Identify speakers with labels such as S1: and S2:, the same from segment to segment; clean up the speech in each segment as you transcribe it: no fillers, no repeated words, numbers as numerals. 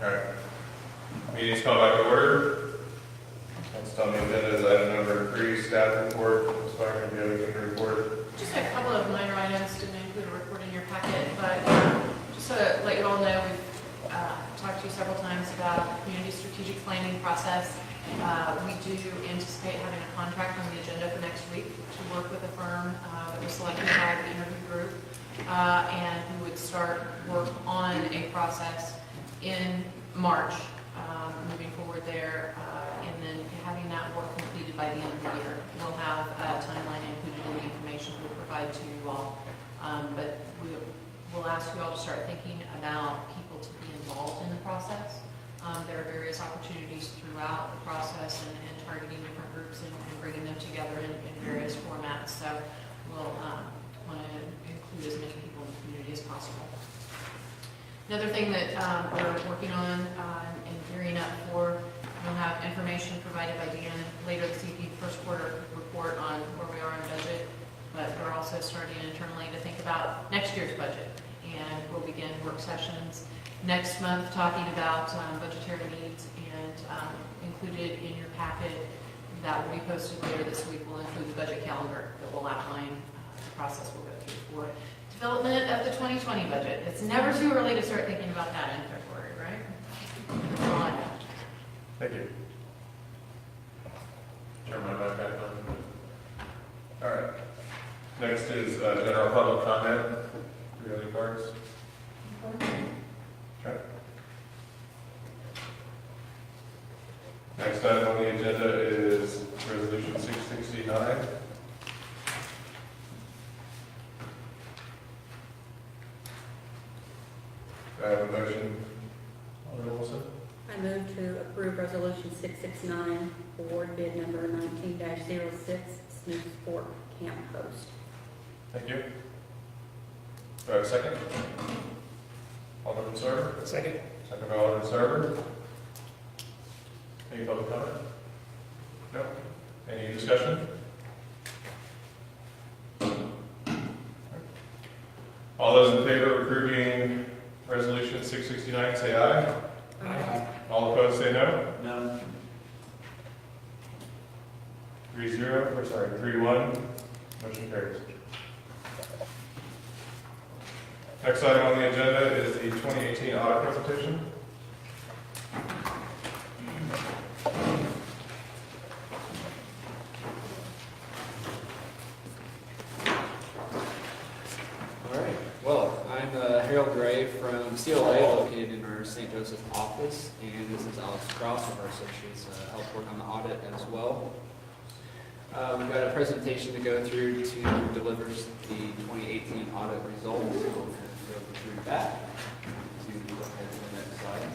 S1: Alright. Meeting's called back to order. Next on the agenda is item number 3, staff report. Ms. Wagner, do you have anything to report?
S2: Just a couple of minor items, didn't include a report in your packet, but just to let you all know, we've talked to you several times about the community strategic planning process. We do anticipate having a contract on the agenda for next week to work with a firm that was selected by the interview group, and we would start work on a process in March, moving forward there, and then having that work completed by the end of the year. We'll have a timeline included in the information we'll provide to you all, but we'll ask you all to start thinking about people to be involved in the process. There are various opportunities throughout the process and targeting different groups and bringing them together in various formats. So we'll want to include as many people in the community as possible. Another thing that we're working on and gearing up for, we'll have information provided by Dan later this evening, first quarter report on where we are in budget, but we're also starting internally to think about next year's budget, and we'll begin work sessions next month talking about budgetary needs, and included in your packet that will be posted later this week will include the budget calendar that will outline the process we'll go through for development of the 2020 budget. It's never too early to start thinking about that in February, right? That's all I know.
S1: Thank you. Turn my mic back on. All right. Next is general public comment. Do you have any cards? Okay. Next item on the agenda is Resolution 669. Do I have a motion? Alderman Wilson?
S3: I move to approve Resolution 669, award bid number 19-06, Smith Fork Camp Post.
S1: Thank you. Do I have a second? Alderman Server?
S4: Second.
S1: Second by Alderman Server. Any public comment? No? Any discussion? All those in favor of approving Resolution 669, say aye.
S4: Aye.
S1: All opposed, say no.
S4: No.
S1: 3-1. Motion carries. Next item on the agenda is the 2018 audit presentation.
S5: All right. Well, I'm Harold Gray from CLA, located in our St. Joseph office, and this is Alex Cross of our associates, help work on the audit as well. We've got a presentation to go through to deliver the 2018 audit results. We'll go through that. So you can go ahead to the next slide.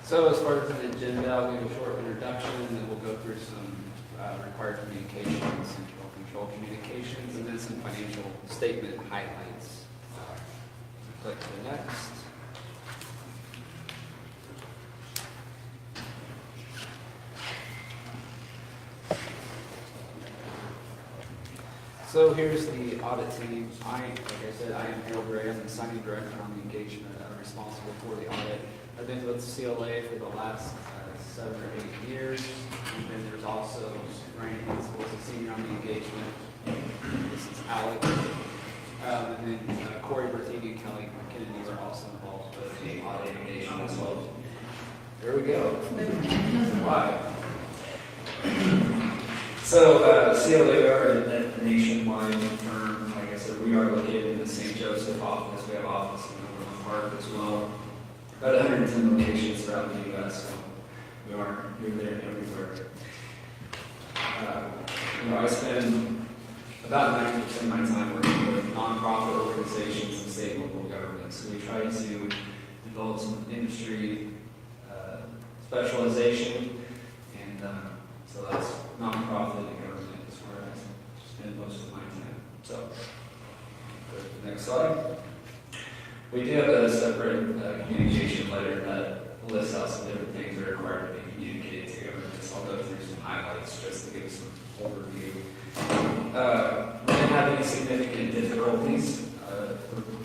S5: So as far as the agenda, I'll give a short introduction, and then we'll go through some required communications, internal control communications, and then some financial statement highlights. Click to the next. So here's the audit team. Like I said, I am Harold Gray. I'm the signing director on the engagement. I'm responsible for the audit. I've been with CLA for the last 7 or 8 years. And then there's also Ryan Hinsel as a senior on the engagement. This is Alex. And then Corey Bertini and Kelly Kennedy are also involved with the audit engagement as well. There we go. Why?
S6: So, CLA, we are a nationwide firm. Like I said, we are located in the St. Joseph office. We have office in Overland Park as well. About 110 locations throughout the U.S., so we're there everywhere. I spend about 90% of my time working with nonprofit organizations and state and local governments. So we try to develop some industry specialization, and so that's nonprofit and government is where I spend most of my time. So, go to the next slide. We do have a separate communication letter that lists out some different things that are required to be communicated to government. So I'll go through some highlights just to give us an overview. We didn't have any significant difficulties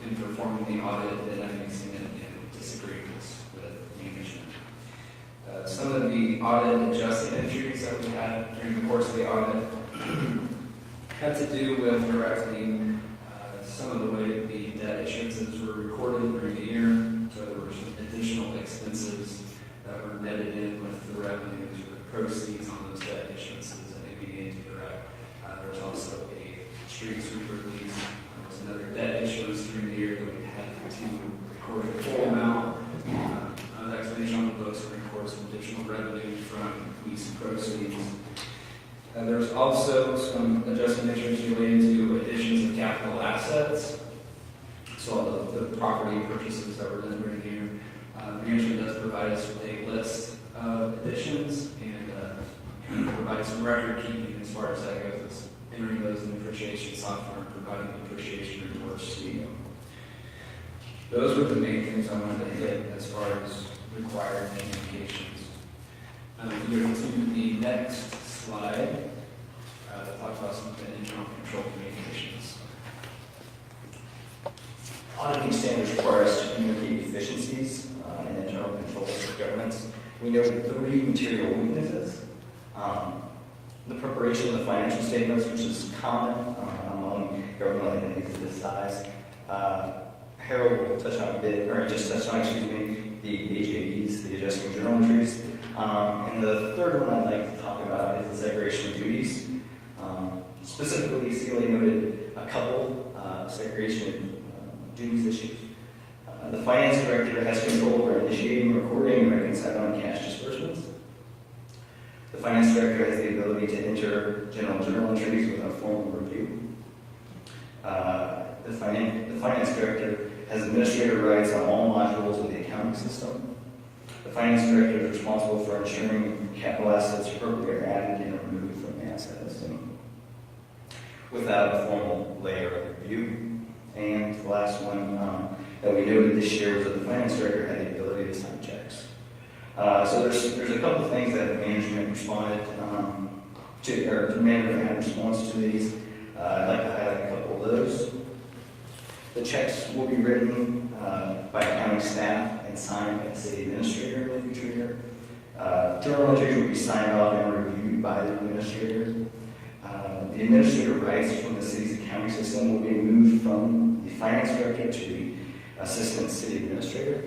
S6: in performing the audit. Didn't have any significant disagreements with management. Some of the audit adjusted entries that we had during the course of the audit had to do with directing some of the way the debt issuances were recorded during the year. So there were some additional expenses that were netted in with the revenues or the proceeds on those debt issuances that they began to correct. There was also a street sweeper lease. There was another debt issuance during the year that we had to record the full amount. The explanation on the books and record some additional revenue from lease proceeds. There was also some adjustment entries related to additions of capital assets. So all the property purchases that were done during the year. Management does provide us with a list of additions and provide some record keeping as far as that goes. Entering those in the depreciation software and providing depreciation reports to you. Those were the main things I wanted to hit as far as required communications. We go to the next slide. Talk about some of the internal control communications.
S4: Auditing standards require us to communicate efficiencies and internal controls for governments. We noted 3 material weaknesses. The preparation of the financial statements, which is common among government entities of this size. Harold will touch on a bit, or just touch on, the AJEs, the adjusting journal entries. And the third one I'd like to talk about is the segregation of duties. Specifically, CLA noted a couple segregation of duties issues. The finance director has control over initiating, recording, and reconciling cash disbursements. The finance director has the ability to enter general journal entries without formal review. The finance director has administrative rights on all modules of the accounting system. The finance director is responsible for ensuring capital assets appropriately are added and removed from the asset listing without a formal layer of review. And the last one that we noted this year was that the finance director had the ability to sign checks. So there's a couple of things that management responded to, or the manager had response to these. I'd like to highlight a couple of those. The checks will be written by accounting staff and signed by the city administrator in the future year. Journal entries will be signed off and reviewed by the administrator. The administrative rights from the city's accounting system will be moved from the finance director to the assistant city administrator.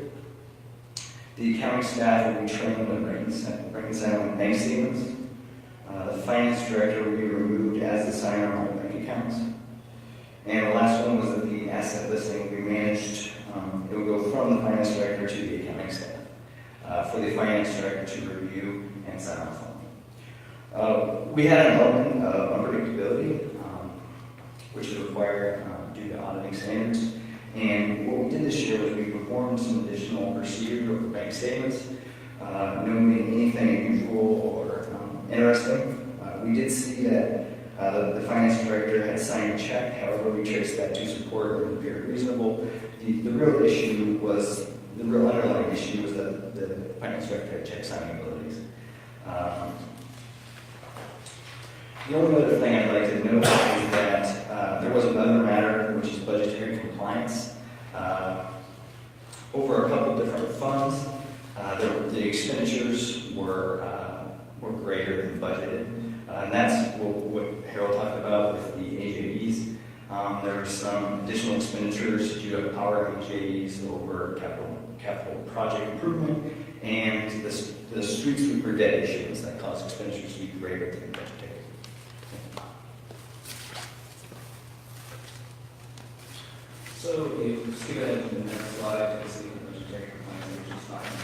S4: The accounting staff will be trained on reconciling bank statements. The finance director will be removed as the signer on all bank accounts. And the last one was that the asset listing will be managed. It will go from the finance director to the accounting staff for the finance director to review and sign off on. We had an element of unpredictability, which is required due to auditing standards. And what we did this year was we performed some additional procedure over bank statements, noting anything unusual or interesting. We did see that the finance director had signed a check. However, we traced that to support or appeared reasonable. The real issue was, the real underlying issue was that the finance director had check signing abilities. The only other thing I'd like to note is that there was another matter, which is budgetary compliance. Over a couple different funds, the expenditures were greater than budgeted. And that's what Harold talked about with the AJEs. There were some additional expenditures due to our AJEs over capital project improvement and the street sweeper debt issuance that caused expenditures to be greater than budgeted.
S6: So you see that in the next slide, you can see the budgetary compliance we were just talking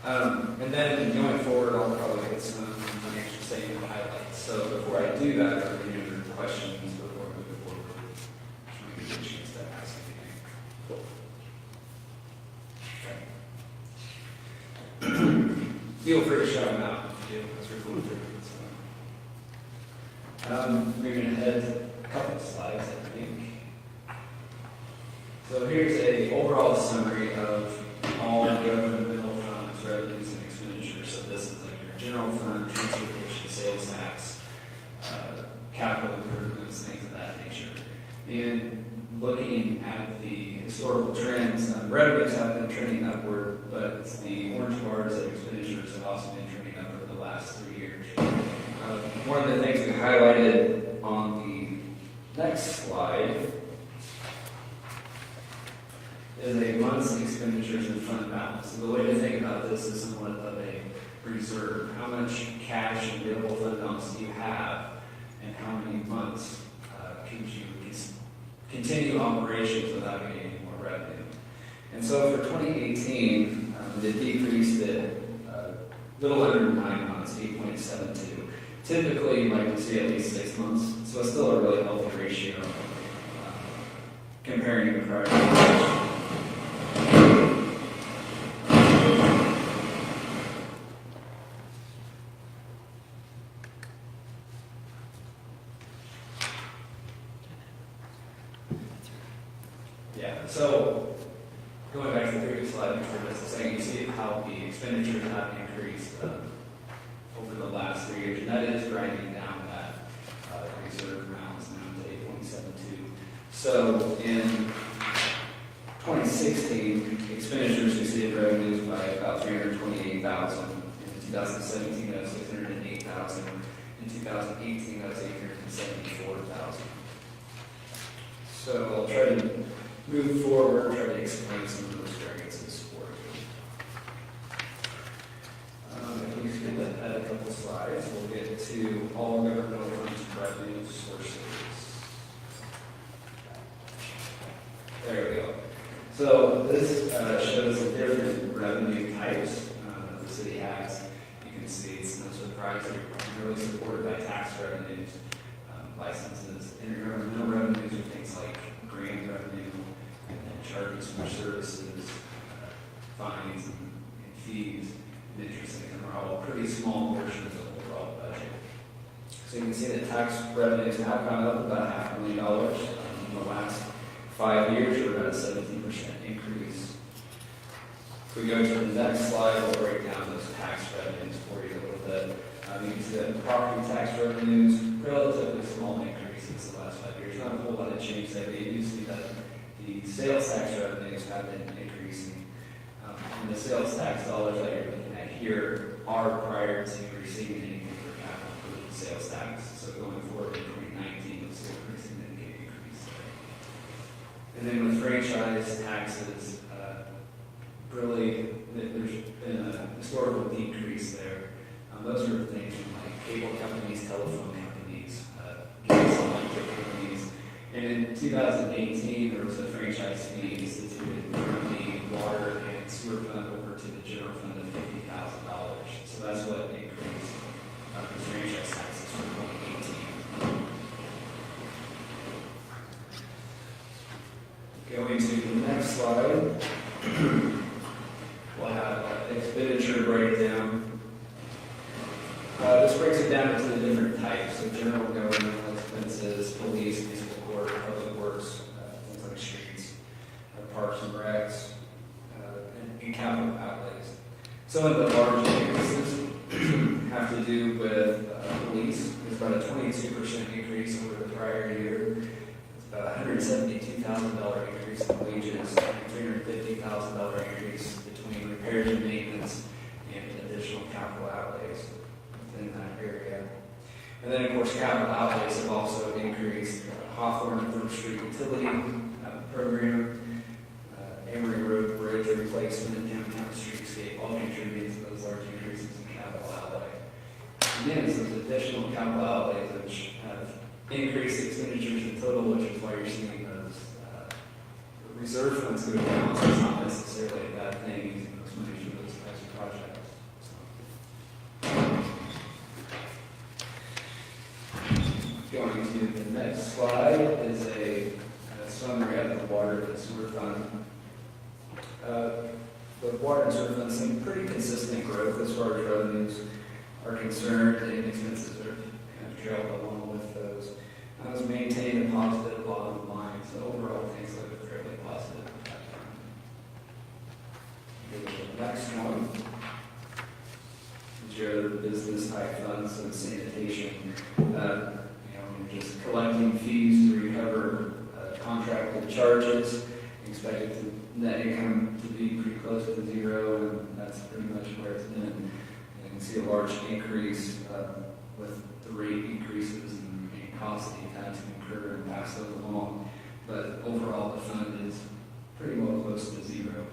S6: about. And then going forward, I'll probably get some financial statement highlights. So before I do that, are there any other questions before we move forward? Trying to get a chance to ask anything. Okay. Feel free to shout them out if you do, as we're going through it. So, moving ahead, a couple of slides, I think. So here's an overall summary of all governmental funds, revenues, and expenditures. So this is like your general fund, transportation, sales tax, capital improvements, things of that nature. And looking at the historical trends, revenues have been trending upward, but the orange bars of expenditures have also been trending up over the last 3 years. One of the things we highlighted on the next slide is a month's expenditures and fund balance. So the way to think about this is somewhat of a reserve. How much cash and available fund balance do you have, and how many months can you continue operations without getting any more revenue? And so for 2018, it decreased at little under 9 months, 8.72. Typically, you'd like to see at least 6 months, so it's still a really healthy ratio comparing to prior years. Yeah, so going back to the previous slide, for just a second, you see how the expenditures have increased over the last 3 years, and that is grinding down that reserve balance now to 8.72. So in 2016, expenditures exceeded revenues by about 328,000. In 2017, that was 608,000. In 2018, that was 874,000. So I'll try to move forward, try to explain some of those variances for you. If we skip ahead a couple slides, we'll get to all governmental funds revenue sources. There we go. So this shows the different revenue types that the city has. You can see it's no surprise that you're primarily supported by tax revenues, licenses, intergovernmental revenues are things like grant revenue, and then charges for services, fines and fees, and interest income are all pretty small portions of the overall budget. So you can see that tax revenues have gone up about $500,000 in the last 5 years, or about a 17% increase. If we go to the next slide, we'll break down those tax revenues for you a little bit. You can see that property tax revenues, relatively small increases the last 5 years. Not a whole lot of change there, but you see that the sales tax revenues have been increasing. And the sales tax dollars that you're looking at here are prior to receiving anything for capital improvement sales tax. So going forward in 2019, you'll see a pretty significant increase there. And then with franchise taxes, really, there's been a historical decrease there. Those are things like cable companies, telephone companies, gas and electric companies. And in 2018, there was a franchise fee instituted from the water and sewer fund over to the general fund of $50,000. So that's what increased the franchise taxes for 2018. Going to the next slide, we'll have expenditure breakdown. This breaks it down into the different types, so general governmental expenses, police, municipal court, public works, things like streets, parks and recs, and capital outlays. Some of the large increases have to do with police. There's about a 22% increase over the prior year. It's about a $172,000 increase in wages, and $350,000 increase between repairs and maintenance and additional capital outlays in that area. And then, of course, capital outlays have also increased. Hawthorne and 3rd Street Utility Program, Amory Road Bridge Replacement, and Downtown Streetscape all contribute to those large increases in capital outlay. And then there's those additional capital outlays which have increased expenditures in total, which is why you're seeing those reserve funds go down. So it's not necessarily a bad thing using those money for those types of projects. Going to the next slide is a summary of the water and sewer fund. The water and sewer fund seeing pretty consistent growth as far as revenues are concerned, and expenses are kind of trailed along with those. It's maintained a positive bottom line, so overall things look fairly positive at that time. Go to the next one, which share the business type funds and sanitation. Just collecting fees to recover contracted charges, expected net income to be pretty close to zero, and that's pretty much where it's been. You can see a large increase with the rate increases and costs that you've had to incur and pass those along. But overall, the fund is pretty well close to zero.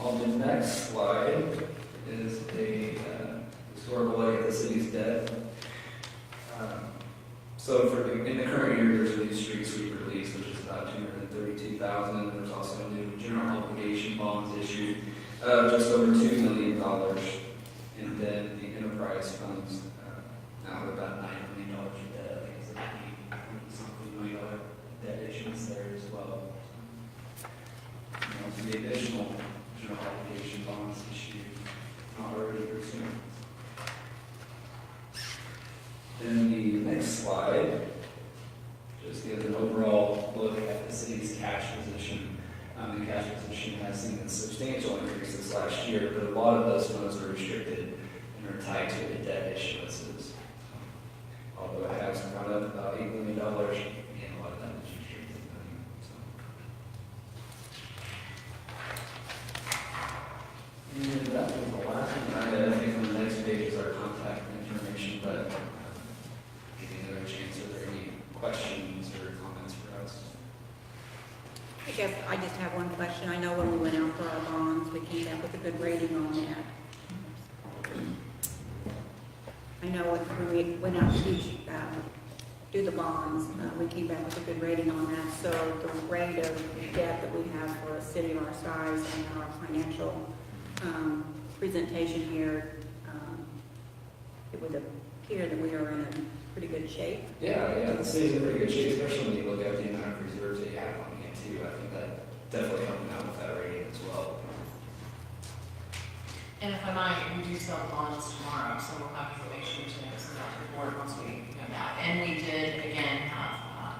S6: On the next slide is a historical look at the city's debt. In the current year, there's a new street sweep release, which is about $232,000. There's also a new general obligation bonds issued, just over $2 million. And then the enterprise funds now have about $9 million in debt. I think it's a $90-something million debt issuance there as well. The additional general obligation bonds issued not already pursued. Then the next slide just gives an overall look at the city's cash position. The cash position has seen a substantial increase this last year, but a lot of those funds are restricted and are tied to the debt issuances. Although it has gone up about $8 million, again, a lot of that is restricted money. And that was the last one. I think on the next page is our contact information, but give you another chance. Are there any questions or comments for us?
S3: I guess I just have one question. I know when we went out for our bonds, we came back with a good rating on that. I know when we went out to do the bonds, we came back with a good rating on that. So the rate of debt that we have for a city of our size and our financial presentation here, it would appear that we are in a pretty good shape.
S6: Yeah, the city's in pretty good shape, especially when you look at the amount of reserves that you have on hand too. I think that definitely helping out with that rating as well.
S2: And if I might, we do sell bonds tomorrow, so we'll have information to send out to the board once we know that. And we did, again, have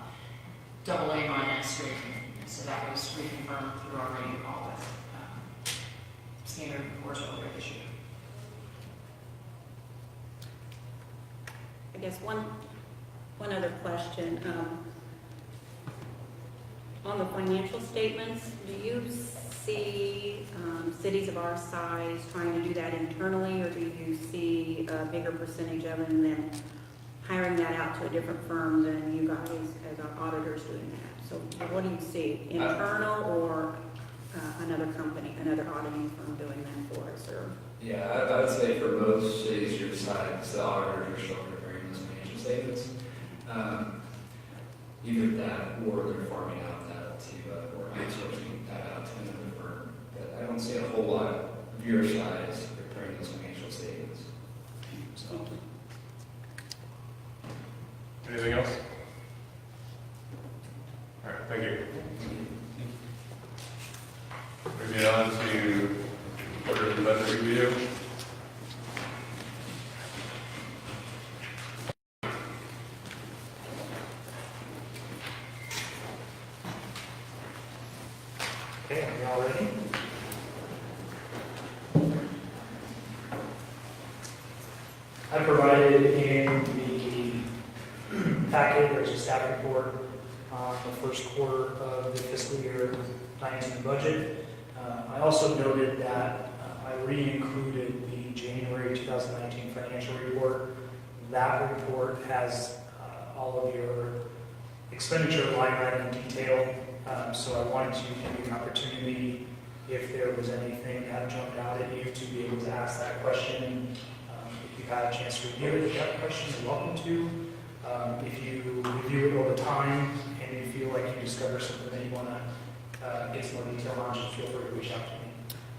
S2: AA minus rating, so that was reconfirmed through our rating call with Standard & Poor's earlier this year.
S3: I guess one other question. On the financial statements, do you see cities of our size trying to do that internally, or do you see a bigger percentage of it and then hiring that out to a different firm than you guys as our auditors doing that? So what do you see, internal or another company, another auditing firm doing that for us? Or
S6: Yeah, I would say for most cities your size, the auditors are still preparing those financial statements. Either that or they're farming out that to, or outsourcing that out to another firm. But I don't see a whole lot of your size preparing those financial statements. So.
S1: Anything else? All right, thank you. Moving on to order of the budget review.
S7: Okay, are y'all ready? I provided in the packet, there's a staff report on the first quarter of the fiscal year 19 budget. I also noted that I re-included the January 2019 financial report. That report has all of your expenditure line item detail. So I wanted to give you an opportunity, if there was anything that jumped out at you, to be able to ask that question. If you had a chance to review it, if you have questions, you're welcome to. If you review it over time and you feel like you discover something that you want to get some more detail on, just feel free to reach out to me.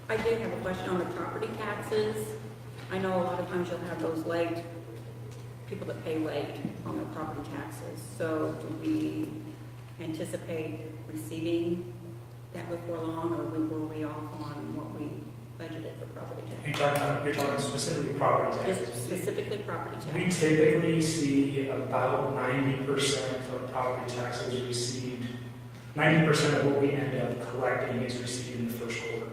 S3: I do have a question on the property taxes. I know a lot of times you'll have those late, people that pay late on their property taxes. So do we anticipate receiving that before long, or were we off on what we budgeted for property taxes?
S7: You're talking specifically property taxes.
S3: Just specifically property
S7: We
S3: taxes.
S7: typically see about 90% of property taxes received. 90% of what we end up collecting is received in the first quarter.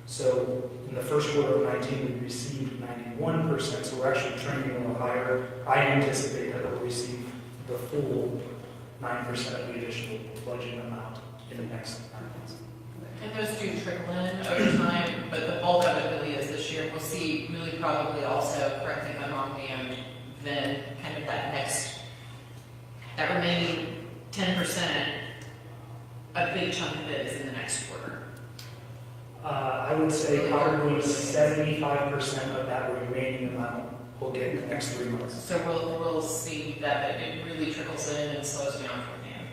S7: So in the first quarter of 19, we received 91%, so we're actually trending a little higher. I anticipate that we'll receive the full 9% of the additional budget amount in the next 9 months.
S2: And those do trickle in over time, but the bulk of it really is this year. We'll see really probably also, correct me if I'm wrong, Dan, then kind of that remaining 10%, a big chunk of it is in the next quarter.
S7: I would say probably 75% of that remaining amount will get in the next 3 months.
S2: So we'll see that it really trickles in and slows down from there.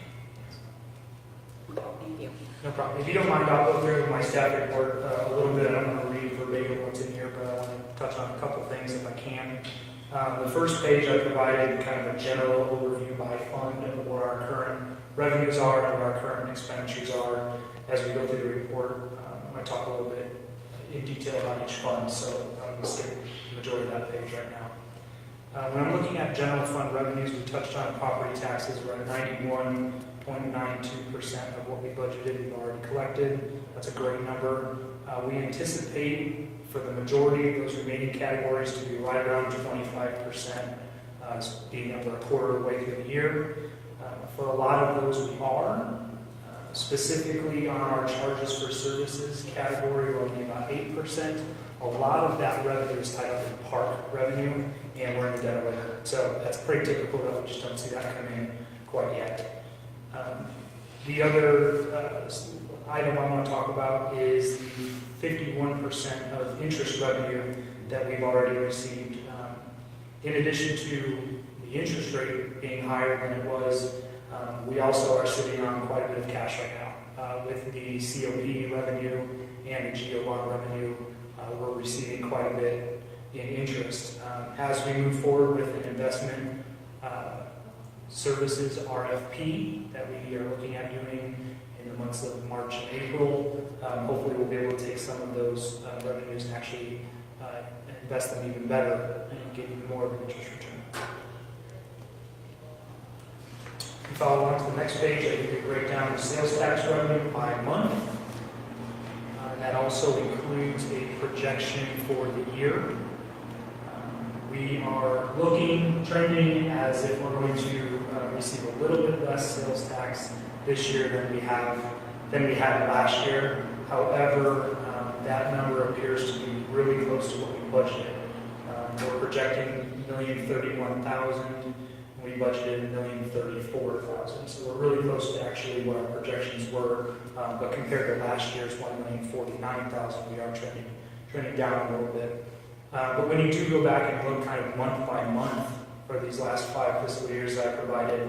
S3: Thank you.
S7: No problem. If you don't mind, I'll go through my staff report a little bit. I don't want to read verbatim what's in here, but I'll touch on a couple things if I can. The first page I provided kind of a general overview by fund of what our current revenues are and what our current expenditures are. As we go through the report, I talk a little bit in detail about each fund, so I'm going to skip the majority of that page right now. When I'm looking at general fund revenues, we touched on property taxes. We're at 91.92% of what we budgeted. We've already collected. That's a great number. We anticipate for the majority of those remaining categories to be right around 25%, being over a quarter of the way through the year. For a lot of those, we are. Specifically on our charges for services category, we're only about 8%. A lot of that revenue is tied up in park revenue, and we're in the dead of winter. So that's pretty typical that we just don't see that come in quite yet. The other item I want to talk about is the 51% of interest revenue that we've already received. In addition to the interest rate being higher than it was, we also are sitting on quite a bit of cash right now. With the COD revenue and the GO bond revenue, we're receiving quite a bit in interest. As we move forward with an investment services RFP that we are looking at doing in the months of March and April, hopefully we'll be able to take some of those revenues and actually invest them even better and get even more of an interest return. If you follow on to the next page, I give you a breakdown of sales tax revenue by month. That also includes a projection for the year. We are trending as if we're going to receive a little bit less sales tax this year than we had last year. However, that number appears to be really close to what we budgeted. We're projecting $1,031,000. We budgeted $1,034,000, so we're really close to actually what our projections were. But compared to last year's $1,049,000, we are trending down a little bit. But when you do go back and look kind of month by month for these last 5 fiscal years that I provided,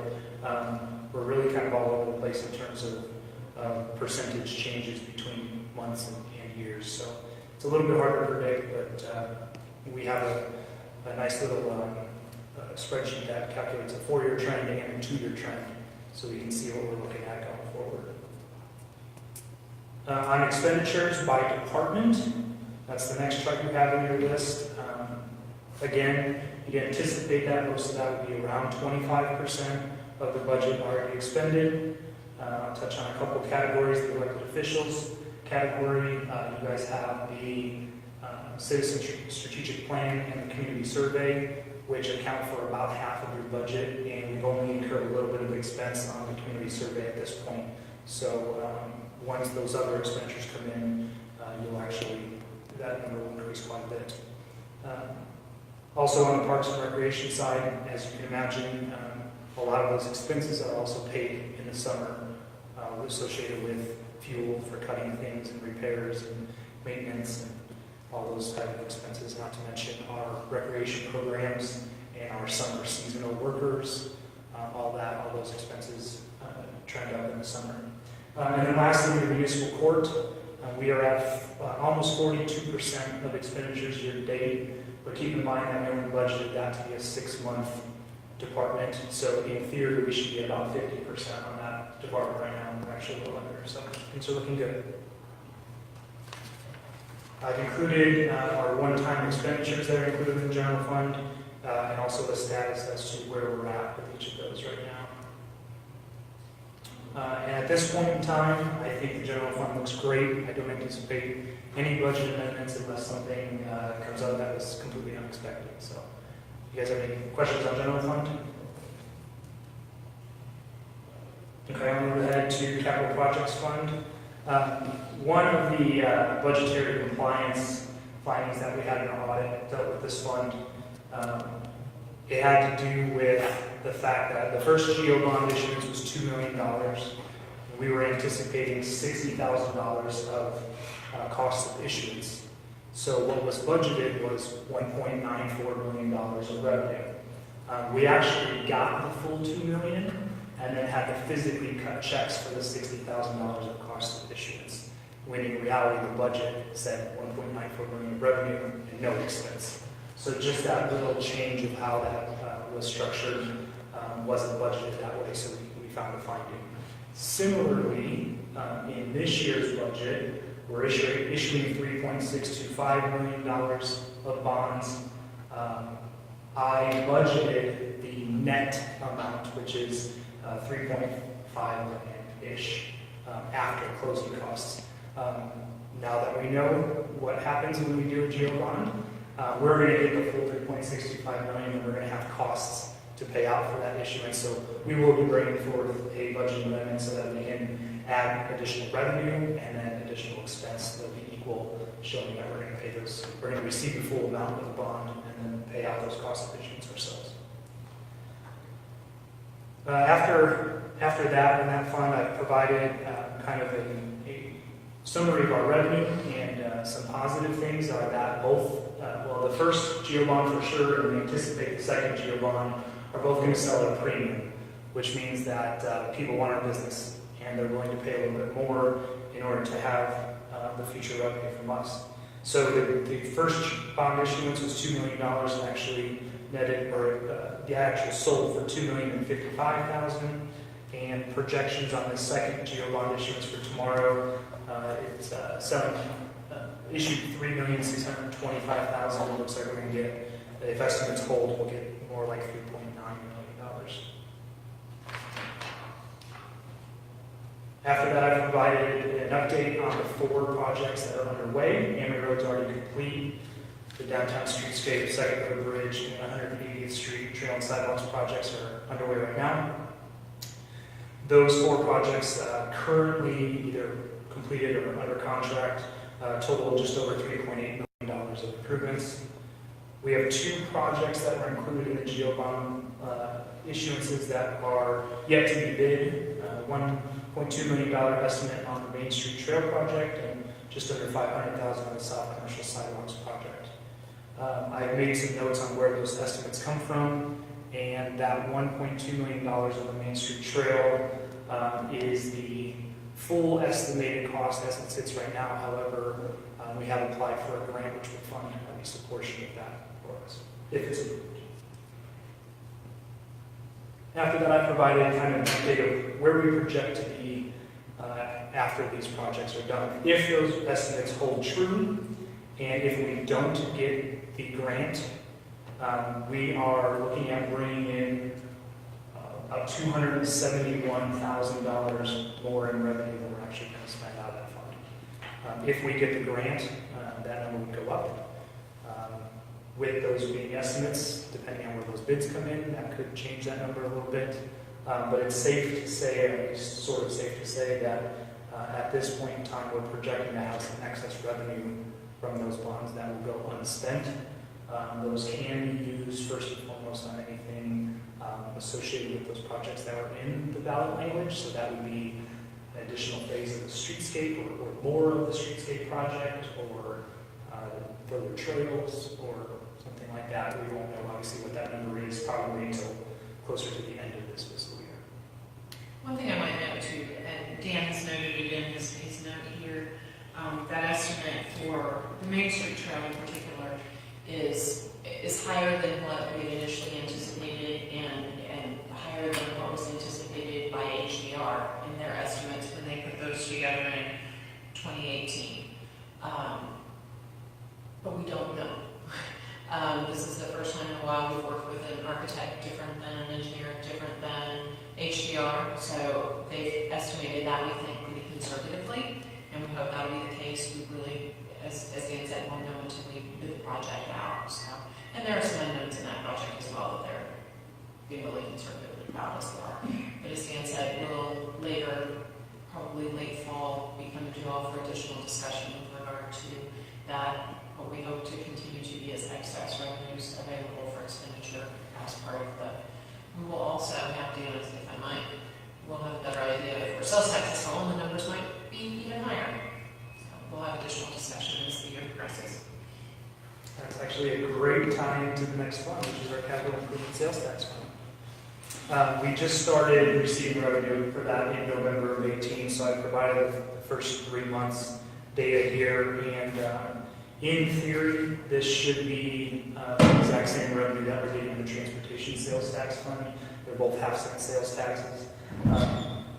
S7: we're really kind of all over the place in terms of percentage changes between months and years. So it's a little bit hard to predict, but we have a nice little spreadsheet that calculates a 4-year trend and a 2-year trend, so we can see what we're looking at going forward. On expenditures by department, that's the next chart you have in your list. Again, you can anticipate that most of that would be around 25% of the budget already expended. I'll touch on a couple categories. The elected officials category, you guys have the citizen strategic plan and the community survey, which account for about half of your budget, and we've only incurred a little bit of expense on the community survey at this point. So once those other expenditures come in, that number will increase quite a bit. Also on the Parks and Recreation side, as you can imagine, a lot of those expenses are also paid in the summer, associated with fuel for cutting things and repairs and maintenance and all those type of expenses, not to mention our recreation programs and our summer seasonal workers, all those expenses trend up in the summer. And then lastly, the municipal court. We are at almost 42% of expenditures year to date, but keep in mind that we only budgeted that to be a 6-month department, so in theory we should be about 50% on that department right now, and we're actually a little under, so things are looking good. I've included our one-time expenditures that are included in the general fund, and also the status as to where we're at with each of those right And at this point in time, I think the general fund looks great. I don't anticipate any budget amendments unless something comes up that was completely unexpected. So, you guys have any questions on general fund? Okay, I'll move ahead to capital projects fund. One of the budgetary compliance findings that we had in our audit dealt with this fund. It had to do with the fact that the first GO bond issuance was $2 million. We were anticipating $60,000 of cost of issuance. So what was budgeted was $1.94 million of revenue. We actually got the full $2 million and then had to physically cut checks for the $60,000 of cost of issuance, when in reality the budget said $1.94 million of revenue and no expense. So just that little change of how that was structured wasn't budgeted that way, so we found a finding. Similarly, in this year's budget, we're issuing $3.625 million of bonds. I budgeted the net amount, which is $3.5 million-ish after closing costs. Now that we know what happens when we do a GO bond, we're going to get the full $3.65 million, and we're going to have costs to pay out for that issuance. So we will be bringing forth a budget amendment so that we can add additional revenue and then additional expense that will be equal, showing that we're going to pay those, we're going to receive the full amount of the bond and then pay out those costs of issuance ourselves. After that, in that fund, I've provided kind of a summary of our revenue, and some positive things are that both, the first GO bond for sure, and we anticipate the second GO bond, are both going to sell at a premium, which means that people want our business, and they're willing to pay a little bit more in order to have the future revenue from us. So the first bond issuance was $2 million, and actually netted, or the actual sold for $2,055,000, and projections on the second GO bond issuance for tomorrow, it's issued $3,625,000. It looks like we're going to get, if estimates hold, we'll get more like $3.9 million. After that, I provided an update on the 4 projects that are underway. Amory Road's already complete. The downtown streetscape, Second Road Bridge, and 180th Street Trail and Sidewalks projects are underway right now. Those 4 projects currently either completed or under contract, total just over $3.8 million of improvements. We have 2 projects that were included in the GO bond issuances that are yet to be bid. $1.2 million estimate on the Main Street Trail project, and just under $500,000 on the South Commercial Sidewalks project. I've made some notes on where those estimates come from, and that $1.2 million on the Main Street Trail is the full estimated cost as it sits right now. However, we have applied for a grant which would fund at least a portion of that for us, if it's approved. After that, I provided kind of an update of where we project to be after these projects are done. If those estimates hold true, and if we don't get the grant, we are looking at bringing in about $271,000 more in revenue than we're actually going to spend out of that fund. If we get the grant, that number would go up. With those being estimates, depending on where those bids come in, that could change that number a little bit. But it's safe to say, at least sort of safe to say, that at this point in time, we're projecting to have some excess revenue from those bonds that will go unspent. Those can be used first and foremost on anything associated with those projects that are in the ballot language. So that would be an additional phase of the streetscape, or more of the streetscape project, or further trails, or something like that. We won't know obviously what that number is probably until closer to the end of this fiscal year.
S2: One thing I might note too, and Dan has noted it in his note here, that estimate for the Main Street Trail in particular is higher than what we had initially anticipated, and higher than what was anticipated by HDR in their estimates when they put those together in 2018. But we don't know. This is the first time in a while we've worked with an architect different than an engineer, different than HDR, so they've estimated that, we think, pretty conservatively, and we hope that'll be the case. We really, as Dan said, won't know until we bid the project out, so. And there are some unknowns in that project as well that they're being really conservative about as well. But as Dan said, we'll later, probably late fall, be coming to you all for additional discussion with regard to that, what we hope to continue to be as excess revenues available for expenditure as part of the. We will also have to, if I might, we'll have a better idea if we're sales tax is falling, the numbers might be even higher. So we'll have additional discussion as the year progresses.
S7: That's actually a great time to the next fund, which is our capital improvement sales tax fund. We just started receiving revenue for that in November of 18, so I provided the first 3 months data here, and in theory, this should be the exact same revenue that we're getting in the transportation sales tax fund. They're both half-cent sales taxes.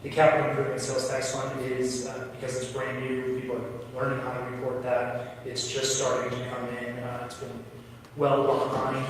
S7: The capital improvement sales tax fund is, because it's brand new, people are learning how to report that. It's just starting to come in. It's been well behind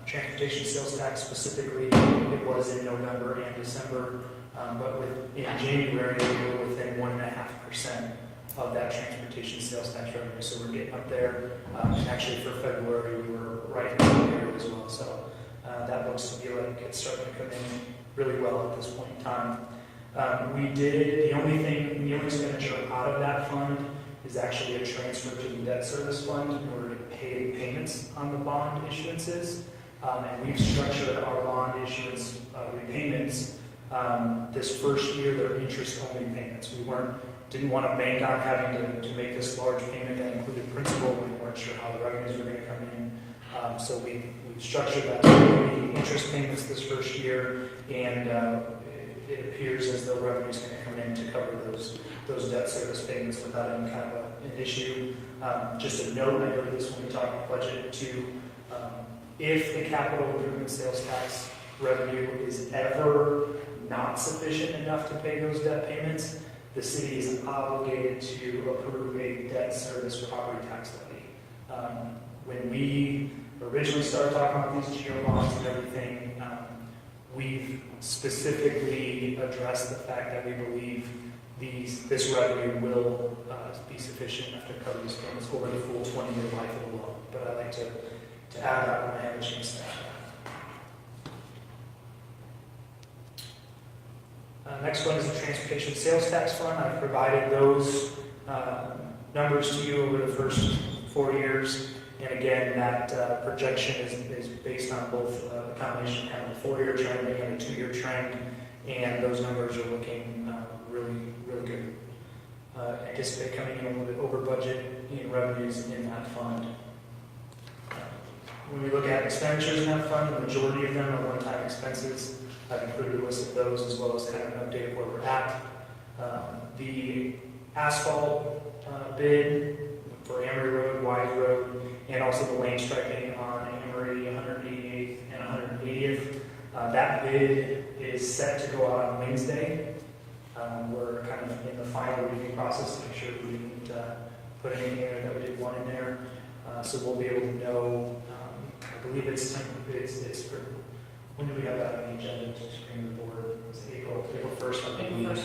S7: transportation sales tax specifically. It was in November and December, but in January, we were within 1.5% of that transportation sales tax revenue. So we're getting up there. And actually for February, we were right in there as well. So that looks to be like it's starting to come in really well at this point in time. The only expenditure out of that fund is actually a transfer to the debt service fund in order to pay payments on the bond issuances. And we've structured our bond issuance repayments this first year, they're interest-only payments. We didn't want to bank on having to make this large payment that included principal. We weren't sure how the revenues were going to come in. So we structured that to be interest payments this first year, and it appears as though revenue is going to come in to cover those debt service payments without any kind of an issue. Just a note, I know this when we talk budget too, if the capital improvement sales tax revenue is ever not sufficient enough to pay those debt payments, the city is obligated to approve a debt service property tax levy. When we originally started talking about these GO bonds and everything, we've specifically addressed the fact that we believe this revenue will be sufficient enough to cover these payments over the full 20-year life of the loan. But I'd like to add that when I have a chance to add that. Next one is the transportation sales tax fund. I've provided those numbers to you over the first 4 years. And again, that projection is based on both a combination of a 4-year trend and a 2-year trend. And those numbers are looking really, really good. Anticipate coming in a little bit over budget in revenues in that fund. When we look at expenditures in that fund, the majority of them are one-time expenses. I've included a list of those as well as kind of an update of where we're at. The asphalt bid for Amory Road, Wise Road, and also the lane striping on Amory 188th and 180th. That bid is set to go out on Wednesday. We're kind of in the final review process to make sure we didn't put anything in there that we didn't want in there. So we'll be able to know, I believe it's for, when do we have that on the agenda to screen the board? It's April 1st, I believe.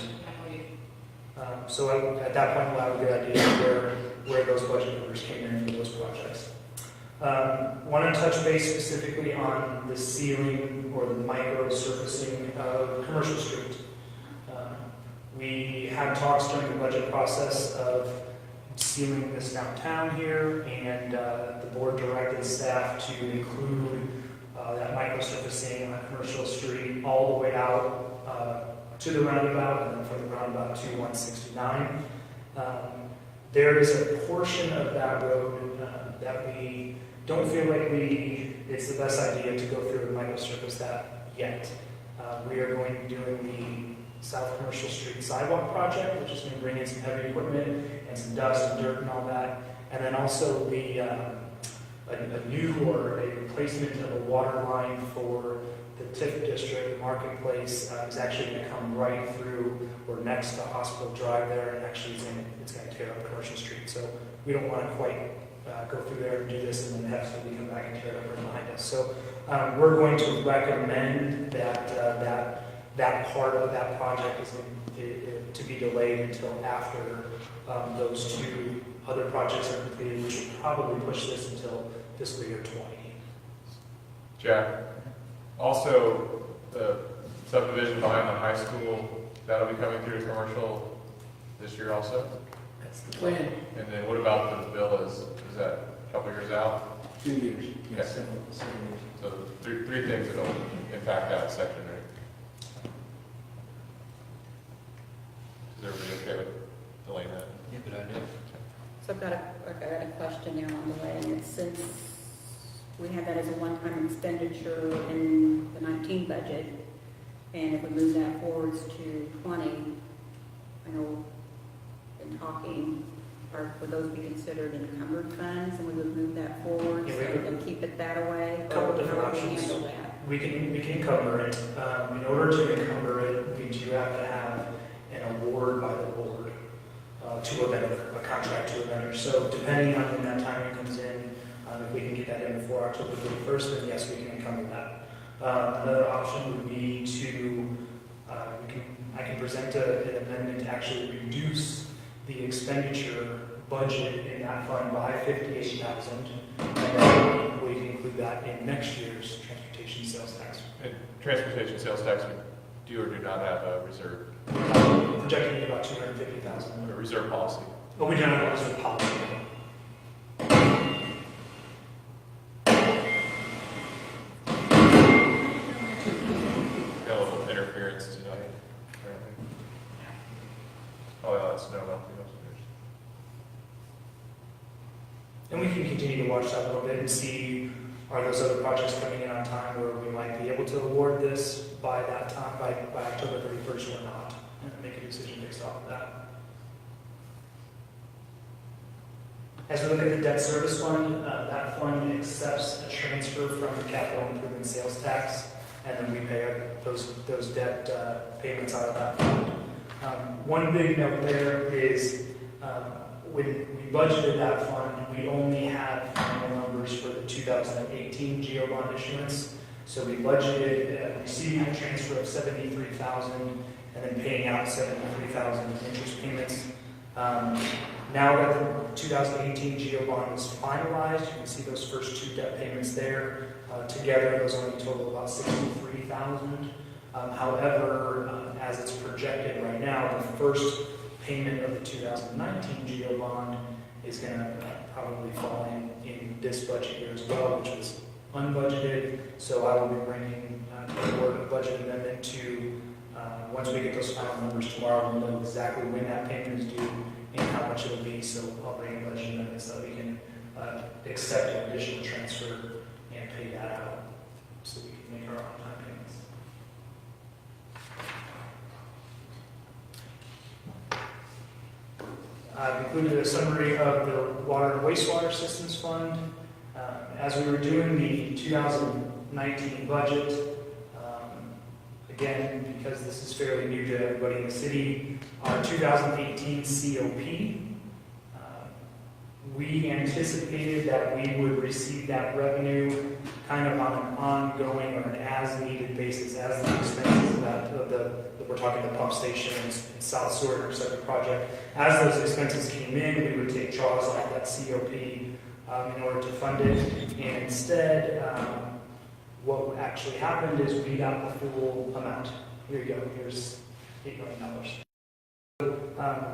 S7: So at that point, we'll have a good idea of where those budget numbers came in for those projects. Want to touch base specifically on the sealing or the micro surfacing of Commercial Street. We had talks during the budget process of sealing this downtown here, and the board directed staff to include that micro surfacing on Commercial Street all the way out to the roundabout, and then from the roundabout to 169. There is a portion of that road that we don't feel like it's the best idea to go through and microsurface that yet. We are going to be doing the South Commercial Street sidewalk project, which is going to bring in some heavy equipment and some dust and dirt and all that. And then also a new or a replacement of a water line for the TIF district, the marketplace, is actually going to come right through or next to Hospital Drive there, and actually it's going to tear up Commercial Street. So we don't want to quite go through there and do this and then have somebody come back and tear it up right behind us. So we're going to recommend that that that part of that project is to be delayed until after those two other projects are completed, which will probably push this until fiscal year 20.
S1: Jack, also the subdivision behind the high school, that'll be coming through commercial this year also?
S8: That's the plan.
S1: And then what about the villas? Is that a couple years out?
S8: 2 years.
S1: Okay.
S8: Seven years.
S1: So three things that'll impact that section, right? Is everybody okay with delaying that?
S8: Yeah, good idea.
S3: So I've got a question there on the way, and it's since we have that as a one-time expenditure in the 19 budget, and if we move that forwards to 20, I know in talking, would those be considered encumbered funds, and we would move that forward,
S7: Yeah,
S3: so
S7: we
S3: we can keep it that way?
S7: Couple
S3: or
S7: different
S3: how do we
S7: options.
S3: handle that?
S7: We can encumber it. In order to encumber it, we do have to have an award by the board to a vendor, a contract to a vendor. So depending on when that timing comes in, if we can get that in before October 31st, then yes, we can encumber that. Another option would be to, I can present an amendment to actually reduce the expenditure budget in that fund by $58,000, and then we can include that in next year's transportation sales tax.
S1: And transportation sales tax, we do or do not have a reserve,
S7: Projected at about $250,000.
S1: a reserve policy.
S7: But we don't have a reserve policy.
S1: Got a little interference tonight, apparently. Oh, yeah, that's no melting upstairs.
S7: And we can continue to watch that a little bit and see, are those other projects coming in on time where we might be able to award this by that time, by October 31st or not, and make a decision based off of that. As we look at the debt service fund, that fund accepts a transfer from the capital improvement sales tax, and then we pay those debt payments out of that fund. One big note there is when we budgeted that fund, we only had final numbers for the 2018 GO bond issuance. So we budgeted receiving a transfer of $73,000 and then paying out $73,000 in interest payments. Now that the 2018 GO bond is finalized, you can see those first two debt payments there. Together, those only total about $63,000. However, as it's projected right now, the first payment of the 2019 GO bond is going to probably fall in this budget year as well, which was unbudgeted. So I will be bringing forward a budget amendment to, once we get those final numbers tomorrow, we'll know exactly when that payment is due and how much it'll be. So I'll bring a budget amendment so that we can accept an additional transfer and pay that out so we can make our on-time payments. I've included a summary of the water and wastewater systems fund. As we were doing the 2019 budget, again, because this is fairly new to everybody in the city, our 2018 COP, we anticipated that we would receive that revenue kind of on an ongoing or an as-needed basis, as the expenses of we're talking the pump stations and South Sewer Second project. As those expenses came in, we would take draws off that COP in order to fund it. And instead, what actually happened is we got the full amount. Here you go. Here's $8 million.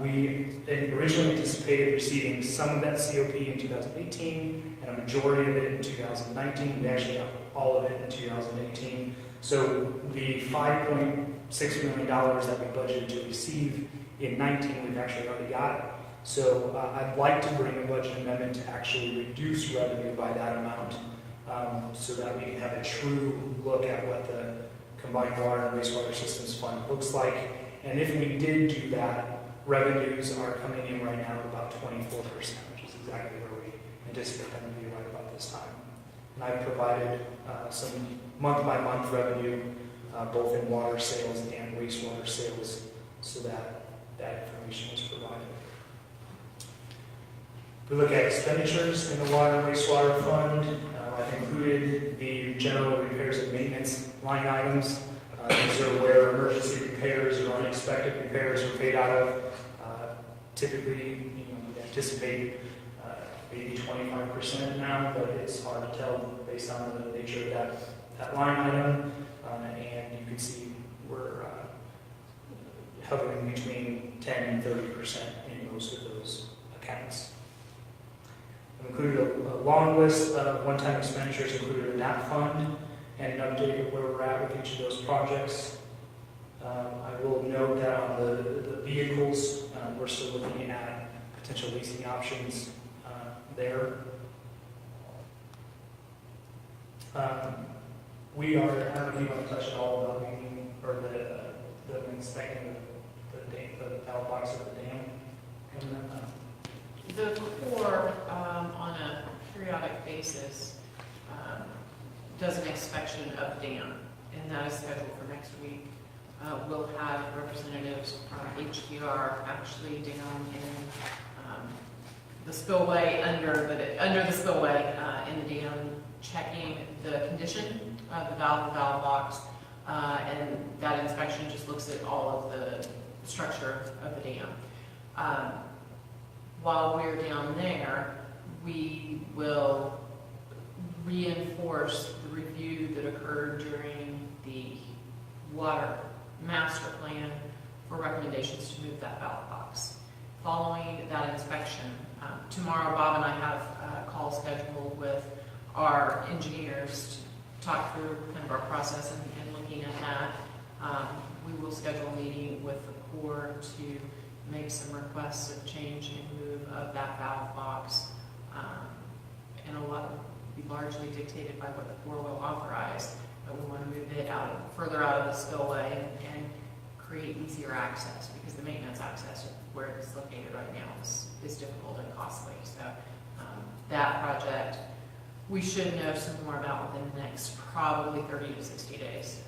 S7: We originally anticipated receiving some of that COP in 2018 and a majority of it in 2019. We actually got all of it in 2018. So the $5.6 million that we budgeted to receive in 19, we've actually already got it. So I'd like to bring a budget amendment to actually reduce revenue by that amount so that we can have a true look at what the combined water and wastewater systems fund looks like. And if we did do that, revenues are coming in right now at about 24%, which is exactly where we anticipate them to be right about this time. And I've provided some month-by-month revenue, both in water sales and wastewater sales, so that that information is provided. If we look at expenditures in the water and wastewater fund, I've included the general repairs and maintenance line items. These are where emergency out of. Typically, we anticipate maybe 25% now, but it's hard to tell based on the nature of that line item. And you can see we're hovering between 10 and 30% in most of those accounts. I've included a long list of one-time expenditures included in that fund and an update of where we're at with each of those projects. I will note that on the vehicles, we're still looking at potential leasing options there. We are, I don't know if you want to touch at all about making, or the inspecting the valve box of the dam coming up.
S2: The Corps, on a periodic basis, does an inspection of dam, and that is scheduled for next week. We'll have representatives from HDR actually down in the spillway, under the spillway in the dam, checking the condition of the valve box, and that inspection just looks at all of the structure of the dam. While we're down there, we will reinforce the review that occurred during the water master plan for recommendations to move that valve box. Following that inspection, tomorrow Bob and I have a call scheduled with our engineers to talk through kind of our process and looking at that. We will schedule a meeting with the Corps to make some requests of change and move of that valve box. And a lot will be largely dictated by what the Corps will authorize, but we want to move it further out of the spillway and create easier access, because the maintenance access where it's located right now is difficult and costly. So that project, we should know some more about within the next probably 30 to 60 days.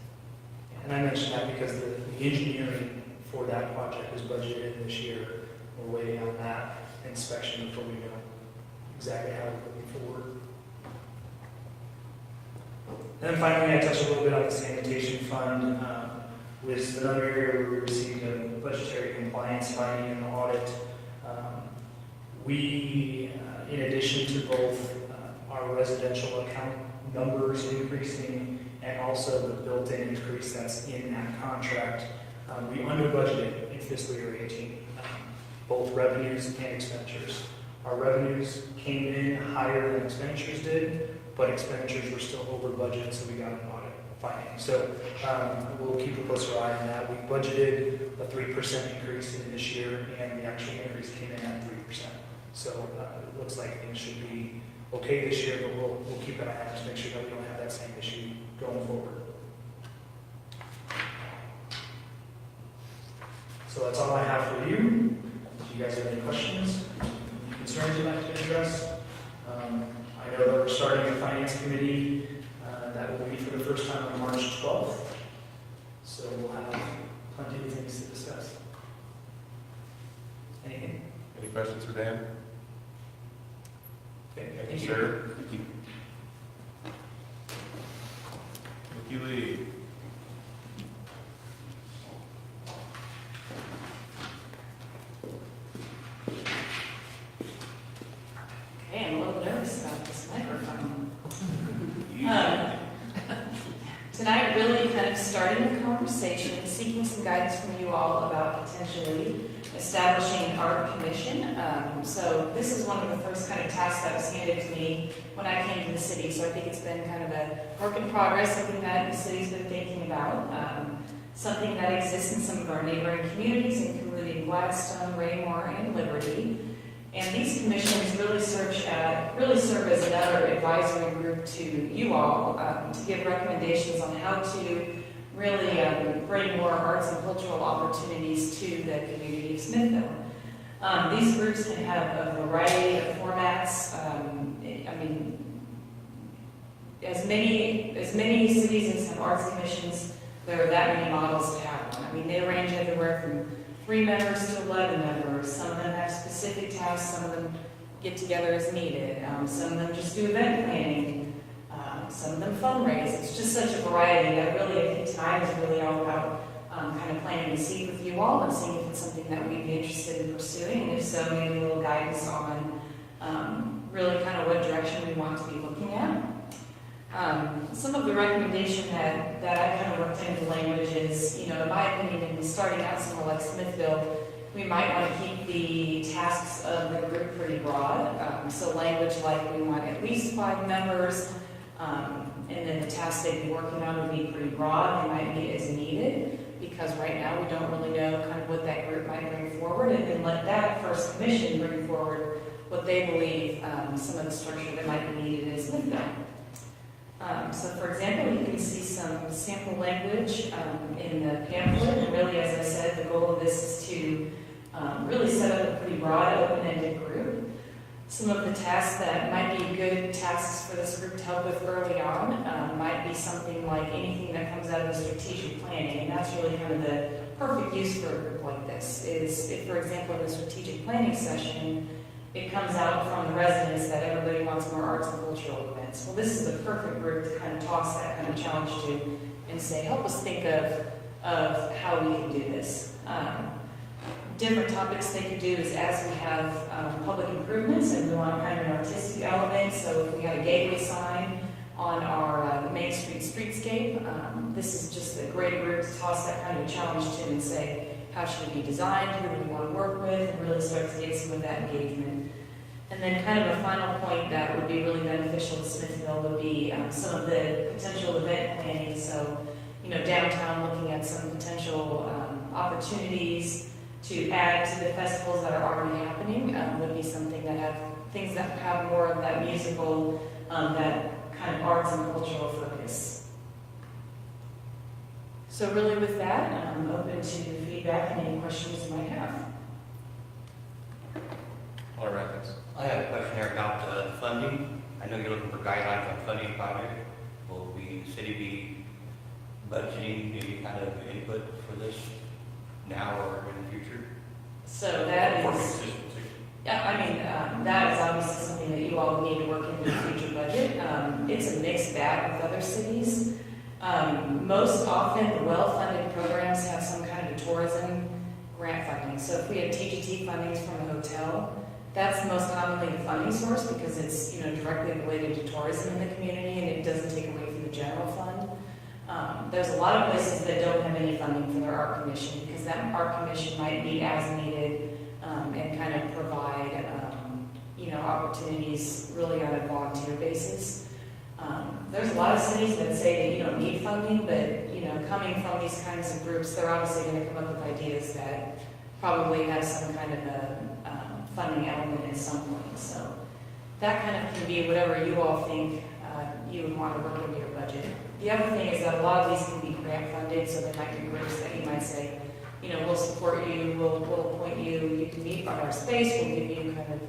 S7: And I mentioned that because the engineering for that project is budgeted this year. We're waiting on that inspection before we know exactly how we're moving forward. And then finally, I touched a little bit on the sanitation fund. With another area where we received a budgetary compliance finding in the audit. We, in addition to both our residential account numbers increasing and also the built-in increase that's in that contract, we under-budgeted in fiscal year 18, both revenues and expenditures. Our revenues came in higher than expenditures did, but expenditures were still over budget, so we got an audit finding. So we'll keep a closer eye on that. We budgeted a 3% increase in this year, and the actual increase came in at 3%. So it looks like things should be okay this year, but we'll keep an eye on it to make sure that we don't have that same issue going forward. So that's all I have for you. If you guys have any questions, any concerns you'd like to address, I know that we're starting a finance committee that will meet for the first time on March 12th. So we'll have plenty of things to discuss. Anything?
S1: Any questions for Dan?
S7: Okay,
S1: Thank you, sir. Nikki Lee.
S9: Okay, I'm a little nervous about this microphone. Tonight, really kind of starting a conversation, seeking some guidance from you all about potentially establishing an art commission. So this is one of the first kind of tasks that was handed to me when I came to the city. So I think it's been kind of a work in progress, something that the city's been thinking about, something that exists in some of our neighboring communities, including Gladstone, Raymore, and Liberty. And these commissions really serve as another advisory group to you all to give recommendations on how to really bring more arts and cultural opportunities to the community of Smithville. These groups can have a variety of formats. I mean, as many cities have arts commissions, there are that many models to have one. I mean, they range everywhere from 3 members to 11 members. Some of them have specific tasks. Some of them get together as needed. Some of them just do event planning. Some of them fundraise. It's just such a variety that really, I think tonight is really all about kind of planting the seed with you all and seeing if it's something that we'd be interested in pursuing, and if so, maybe a little guidance on really kind of what direction we want to be looking at. Some of the recommendation that I kind of worked into language is, in my opinion, in starting out somewhere like Smithville, we might want to keep the tasks of the group pretty broad. So language like we want at least 5 members, and then the tasks they'd be working on would be pretty broad. They might be as needed, because right now we don't really know kind of what that group might bring forward, and then let that first commission bring forward what they believe some of the structure that might be needed in Smithville. So for example, you can see some sample language in the pamphlet, and really, as I said, the goal of this is to really set up a pretty broad, open-ended group. Some of the tasks that might be good tasks for this group to help with early on might be something like anything that comes out of the strategic planning, and that's really kind of the perfect use for a group like this, is if, for example, in the strategic planning session, it comes out from the residents that everybody wants more arts and cultural events. Well, this is the perfect group to kind of toss that kind of challenge to and say, help us think of how we can do this. Different topics they could do is, as we have public improvements and we want kind of an artistic element, so if we had a gateway sign on our Main Street streetscape, this is just a great group to toss that kind of challenge to and say, how should it be designed, who do we want to work with, and really start to get some of that engagement. And then kind of a final point that would be really beneficial to Smithville would be some of the potential event planning. So, downtown, looking at some potential opportunities to add to the festivals that are already happening would be something that have things that have more of that musical, that kind of arts and cultural focus. So really with that, I'm open to feedback and any questions you might have.
S1: All right, thanks.
S8: I have a question there about funding. I know you're looking for guidelines on funding project. Will the city be budgeting any kind of input for this now or in the future?
S9: So that
S8: For
S9: is,
S8: consistency.
S9: that is obviously something that you all need to work into the future budget. It's a mixed bag with other cities. Most often, the well-funded programs have some kind of tourism grant funding. So if we have TGT fundings from a hotel, that's most commonly the funding source because it's directly related to tourism in the community and it doesn't take away from the general fund. There's a lot of places that don't have any funding for their art commission because that art commission might be as needed and kind of provide opportunities really on a volunteer basis. There's a lot of cities that say that you don't need funding, but coming from these kinds of groups, they're obviously going to come up with ideas that probably have some kind of a funding element at some point. So that kind of can be whatever you all think you would want to work into your budget. The other thing is that a lot of these can be grant funded, so there might be groups that you might say, we'll support you, we'll appoint you, you can meet by our space, we'll give you kind of,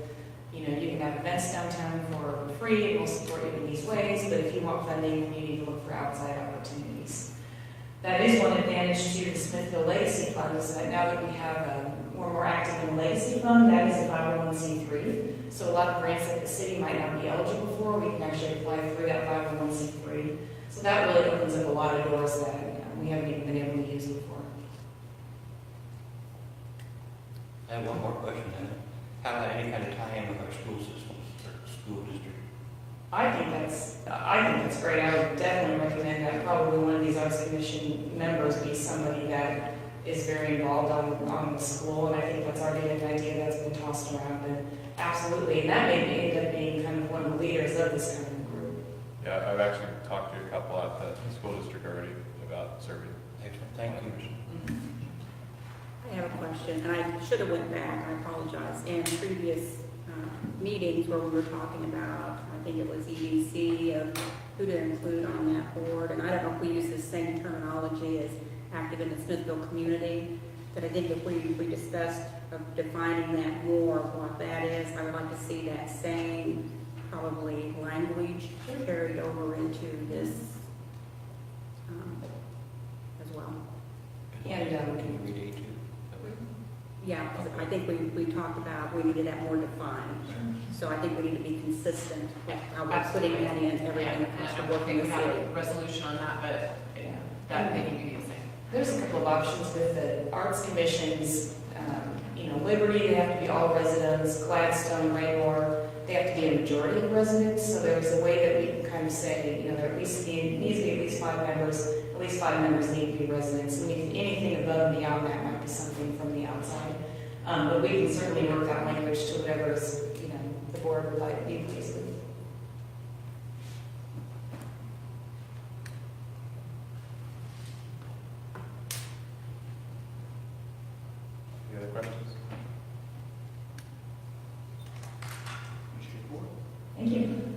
S9: you can have events downtown for free, and we'll support you in these ways, but if you want funding, then you need to look for outside opportunities. That is one advantage to the Smithville Legacy Fund, is that now that we have we're more active in the Legacy Fund, that is a 501c3. So a lot of grants that the city might not be eligible for, we can actually apply through that 501c3. So that really opens up a lot of doors that we haven't even been able to use before.
S8: I have one more question then. How about any kind of tie-in with our school systems or school district?
S9: I think that's great. I would definitely recommend that probably one of these Arts Commission members be somebody that is very involved on the school, and I think that's already an idea that's been tossed around, but absolutely, and that may end up being kind of one of the leaders of this kind of group.
S1: Yeah, I've actually talked to a couple at the school district already about serving.
S8: Excellent, thank you.
S3: I have a question, and I should have went back, I apologize. In previous meetings where we were talking about, I think it was EDC, of who to include on that board, and I don't know if we use the same terminology as active in the Smithville community, but I think if we discussed of defining that more, what that is, I would like to see that same probably language carried over into this as well.
S9: And
S8: Can you read A2?
S3: Yeah, 'cause I think we talked about we needed that more defined. So I think we need to be consistent with how we're putting that in everything that comes to
S2: I
S3: work in
S2: think
S3: the
S2: we have
S3: city.
S2: a resolution on that, but that they can do the same.
S9: There's a couple of options with the arts commissions. Liberty, they have to be all residents. Gladstone, Raymore, they have to be a majority of residents. So there's a way that we can kind of say, there at least needs to be at least 5 members. At least 5 members need to be residents. And anything above and beyond that might be something from the outside. But we can certainly work that language to whatever is, the board would like to be pleased with.
S1: Any other questions?
S9: Thank you.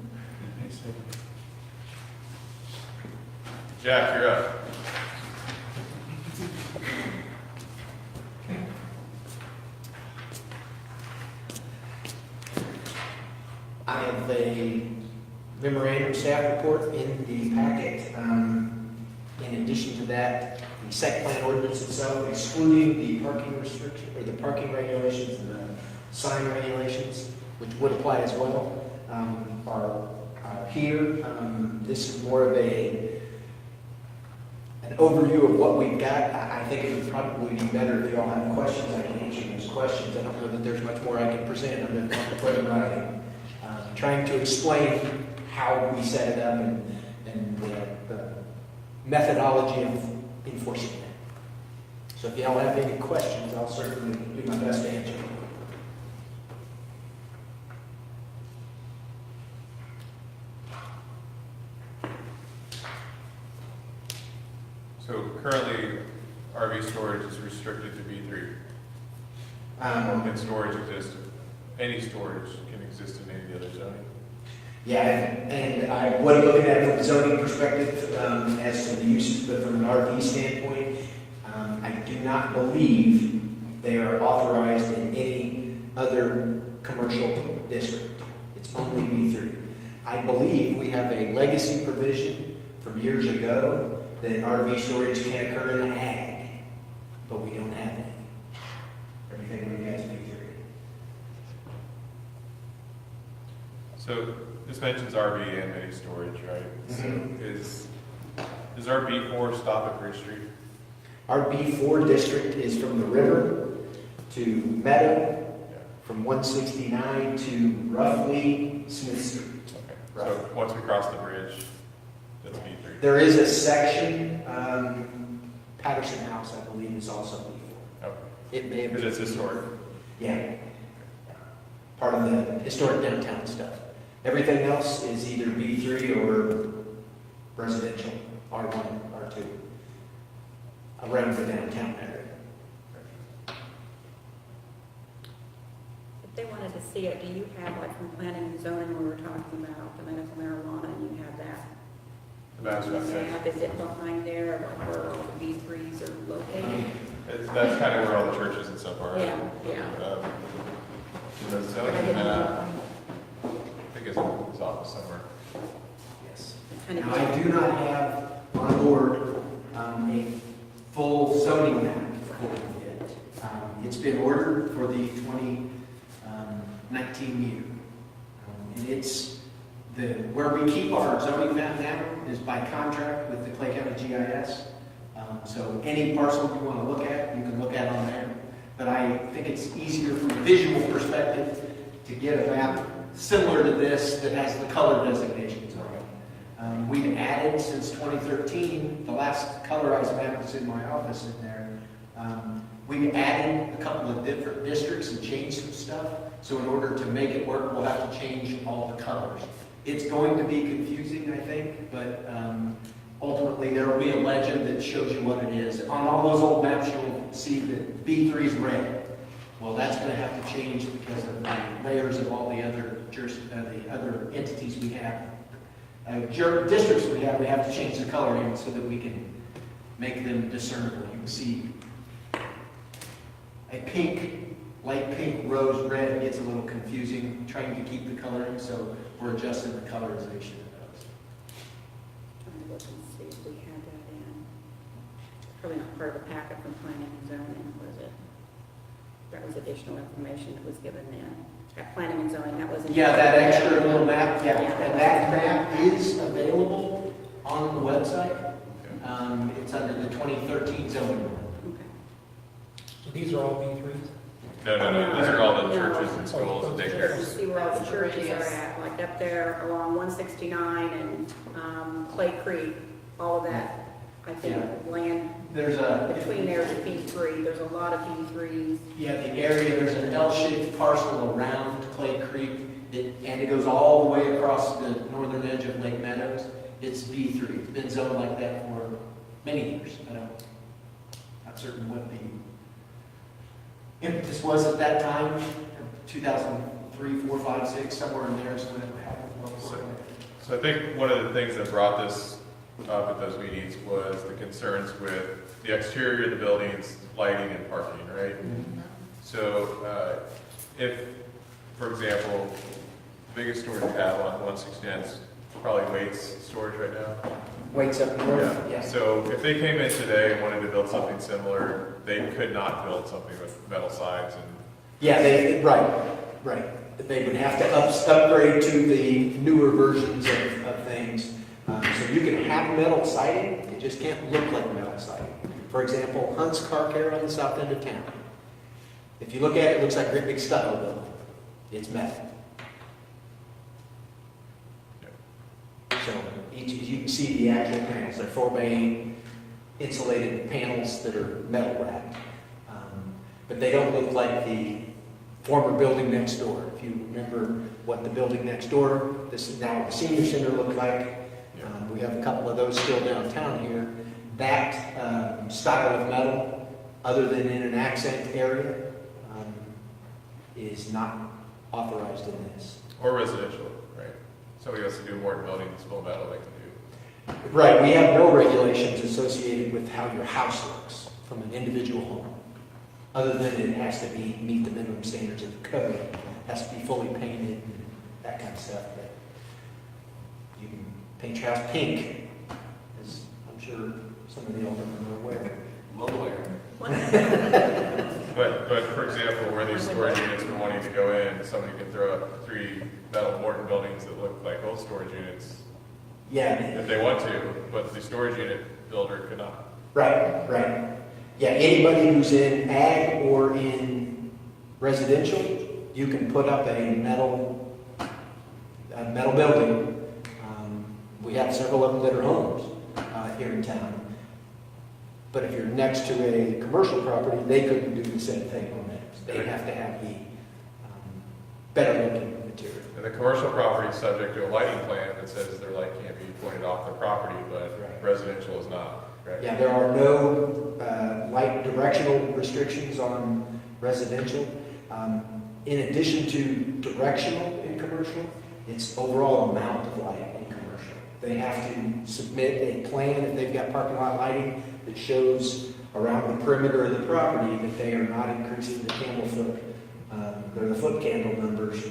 S1: Jack, you're up.
S10: I have a memorandum staff report in the packet. In addition to that, the site plan ordinance itself, excluding the parking restriction, or the parking regulations and the sign regulations, which would apply as well, are here. This is more of an overview of what we've got. I think it would probably be better if you all have questions. I can answer those questions. I don't know that there's much more I can present other than what to put in writing. Trying to explain how we set it up and the methodology of enforcing it. So if y'all have any questions, I'll certainly do my best to answer them.
S1: So currently, RV storage is restricted to B3. Can storage exist? Any storage can exist in any other zoning?
S10: Yeah, and I was looking at it from a zoning perspective as to the uses, but from an RV standpoint, I do not believe they are authorized in any other commercial district. It's only B3. I believe we have a legacy provision from years ago that RV storage can occur in ag, but we don't have any. Everything we got is B3.
S1: So this mentions RV and mini storage, right? So does our B4 stop at Bridge Street?
S10: Our B4 district is from the river to Meadow,
S1: Yeah.
S10: from 169 to roughly Smith Street.
S1: Okay.
S10: Right.
S1: So once we cross the bridge, that's B3.
S10: There is a section, Patterson House, I believe, is also B4.
S1: Okay.
S10: It may have
S1: Because
S10: been.
S1: it's historic.
S10: Yeah. Part of the historic downtown stuff. Everything else is either B3 or residential, R1, R2, around the downtown area.
S3: If they wanted to see it, do you have, like from planning and zoning, where we're talking about the medical marijuana, and you have that?
S1: The master
S3: map? Is it behind there, or where all the B3s are located?
S1: That's kind of where all the churches and stuff are.
S3: Yeah, yeah.
S1: The zoning map, I think it's in his office somewhere.
S10: Yes.
S3: Kind of-
S10: Now, I do not have on board a full zoning map for it. It's been ordered for the 2019 year. And it's where we keep our zoning map now is by contract with the Clay County GIS. So any parcel you want to look at, you can look at on there. But I think it's easier from a visual perspective to get a map similar to this that has the color designations on it. We've added since 2013, the last colorized map that's in my office in there. We've added a couple of different districts and changed some stuff. So in order to make it work, we'll have to change all the colors. It's going to be confusing, I think, but ultimately there will be a legend that shows you what it is. On all those old maps, you'll see that B3 is red. Well, that's going to have to change because of the layers of all the other entities we have. Districts we have to change the coloring so that we can make them discernible. You can see a pink, light pink, rose red gets a little confusing, trying to keep the coloring, so we're adjusting the colorization of those.
S3: Trying to look and see if we had that in. Probably not part of the packet from planning and zoning, was it? That was additional information that was given then. At planning and zoning, that wasn't.
S10: Yeah, that extra little map, yeah, and that map is available on the website. It's under the 2013 zoning.
S3: Okay.
S7: So these are all B3s?
S1: No, these are all the
S3: No.
S1: churches and schools and
S3: You
S1: daycares.
S3: see where all the churches are at, like up there along 169 and Clay Creek, all of that, I think, land
S10: There's a,
S3: between there is a B3. There's a lot of B3s.
S10: yeah, the area, there's an L-shaped parcel around Clay Creek, and it goes all the way across the northern edge of Lake Meadows. It's B3. It's been zoned like that for many years. Not certain what the impetus was at that time, 2003, 4, 5, 6, somewhere in there is when it happened.
S1: So I think one of the things that brought this up at those meetings was the concerns with the exterior of the buildings, lighting and parking, right? So if, for example, the biggest storage we have on 169 is probably Wade's storage right now.
S10: Waits up north, yeah.
S1: So if they came in today and wanted to build something similar, they could not build something with metal sides and.
S10: Yeah, right. They would have to upgrade to the newer versions of things. So you can have metal siding, it just can't look like metal siding. For example, Hunt's Car Care on the south end of town. If you look at it, it looks like a great big stucco building. It's metal. So you can see the actual panels. They're 4x8 insulated panels that are metal wrapped. But they don't look like the former building next door. If you remember what the building next door, this is now the senior center looked like. We have a couple of those still downtown here. That style of metal, other than in an accent area, is not authorized in this.
S1: Or residential, right? Somebody wants to do more buildings full metal, they can do.
S10: Right, we have no regulations associated with how your house looks from an individual home, other than it has to meet the minimum standards of the code, has to be fully painted, and that kind of stuff. But you can paint your house pink, as I'm sure some of the aldermen are aware.
S8: Well aware.
S1: But for example, where these storage units are wanting to go in, somebody can throw up 3 metal Morton buildings that look like old storage units
S10: Yeah,
S1: if they want to, but the storage unit builder could not.
S10: right. Yeah, anybody who's in ag or in residential, you can put up a metal building. We have several of them that are homes here in town. But if you're next to a commercial property, they couldn't do the same thing on that. They'd have to have the better looking material.
S1: And the commercial property is subject to a lighting plan that says their light can't be pointed off the property, but
S10: Right.
S1: residential is not, right?
S10: Yeah, there are no light directional restrictions on residential. In addition to directional in commercial, it's overall amount of light in commercial. They have to submit a plan if they've got parking lot lighting that shows around the perimeter of the property that they are not increasing the candle foot, or the foot candle numbers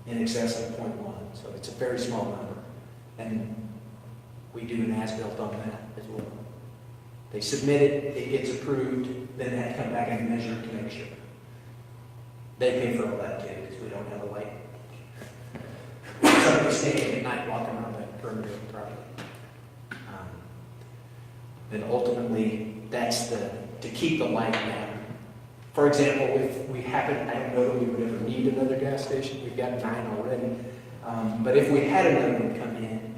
S10: in excess of 0.1. So it's a very small number. And we do an as-built on that as well. They submit it, it gets approved, then they have to come back and measure it to make sure. They pay for all that too, because we don't have a light. Somebody standing at night walking around that perimeter of the property. Then ultimately, that's to keep the light down. For example, if we happen, I don't know that we would ever need another gas station, we've got 9 already. But if we had another one come in,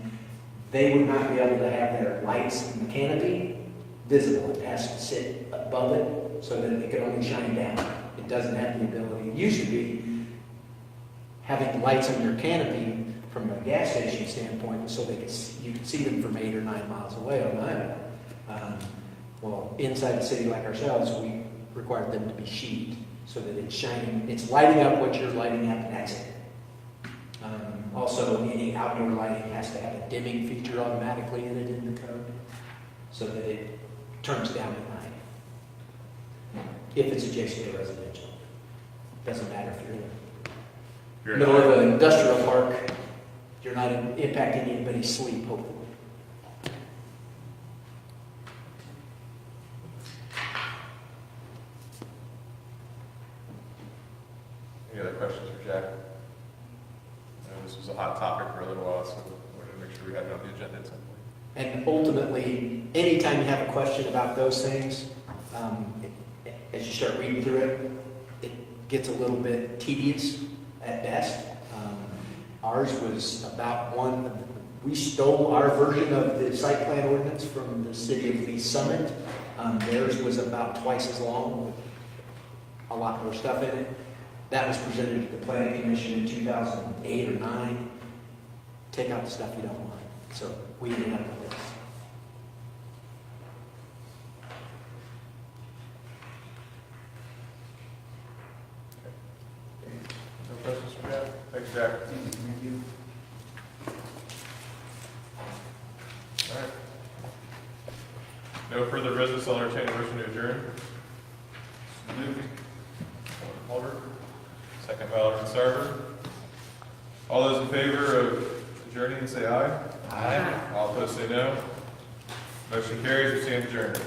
S10: they would not be able to have their lights in the canopy visible. It has to sit above it so that it can only shine down. It doesn't have the ability. It used to be having lights on your canopy from a gas station standpoint so you could see them from 8 or 9 miles away on the highway. Well, inside the city like ourselves, we require them to be sheeted so that it's shining, it's lighting up what you're lighting up, and that's it. Also, any outdoor lighting has to have a dimming feature automatically in it in the code so that it turns down at night. If it's adjacent to residential. Doesn't matter if you're in the middle of an industrial park, you're not impacting anybody's sleep, hopefully.
S1: Any other questions for Jack? I know this was a hot topic for a little while, so we wanted to make sure we had it on the agenda at some point.
S10: And ultimately, anytime you have a question about those things, as you start reading through it, it gets a little bit tedious at best. Ours was about we stole our version of the site plan ordinance from the city of Lee Summit. Theirs was about twice as long, with a lot more stuff in it. That was presented to the planning commission in 2008 or 9. Take out the stuff you don't want. So we ended up with this.
S1: No questions for Jack? Thanks, Jack. All right. No further business, I'll entertain a motion to adjourn. Moved. Alderman, second by Alderman Sarver. All those in favor of adjourning, say aye.
S8: Aye.
S1: All opposed, say no. Motion carries, we stand adjourned.